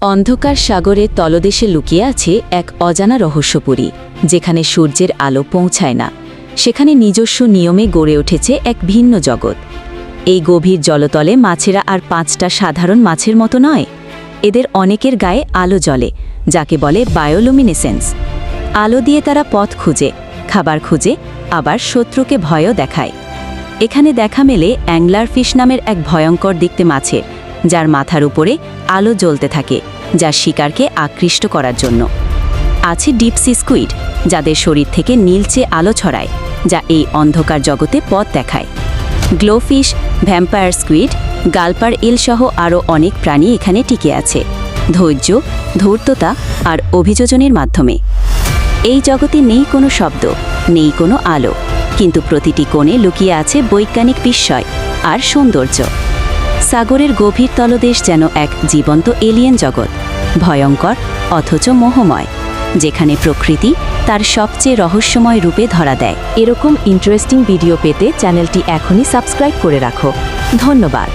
অন্ধকার সাগরের তলদেশে লুকিয়ে আছে এক অজানা রহস্যপুরী, যেখানে সূর্যের আলো পৌঁছায় না। সেখানে নিজস্ব নিয়মে গড়ে উঠেছে এক ভিন্ন জগৎ। এই গভীর জলতলে মাছেরা আর 5টা সাধারণ মাছের মতো নয়। এদের অনেকের গায়ে আলো জ্বলে, যাকে বলে বায়োলুমিনেসেন্স। আলো দিয়ে তারা পথ খুঁজে, খাবার খুঁজে, আবার শত্রুকে ভয়ও দেখায়। এখানে দেখা মেলে অ্যাংলারফিশ নামের এক ভয়ঙ্কর দেখতে মাছের, যার মাথার উপরে আলো জ্বলতে থাকে, যা শিকারকে আকৃষ্ট করার জন্য। আছে ডিপসি স্কুইড, যাদের শরীর থেকে নীলচে আলো ছড়ায়, যা এই অন্ধকার জগতে পথ দেখায়। গ্লোফিশ, ভ্যাম্পায়ার স্কুইড, গালপার ইল সহ আরও অনেক প্রাণী এখানে টিকে আছে, ধৈর্য, ধূর্ততা আর অভিযোজনের মাধ্যমে। এই জগতে নেই কোনো শব্দ, নেই কোনো আলো, কিন্তু প্রতিটি কোণে লুকিয়ে আছে বৈজ্ঞানিক বিস্ময় আর সৌন্দর্য। সাগরের গভীর তলদেশ যেন এক জীবন্ত এলিয়েন জগৎ, ভয়ঙ্কর অথচ মোহময়, যেখানে প্রকৃতি তার সবচেয়ে রহস্যময় রূপে ধরা দেয়। এরকম ইন্টারেস্টিং ভিডিও পেতে চ্যানেলটি এখনই সাবস্ক্রাইব করে রাখো। ধন্যবাদ।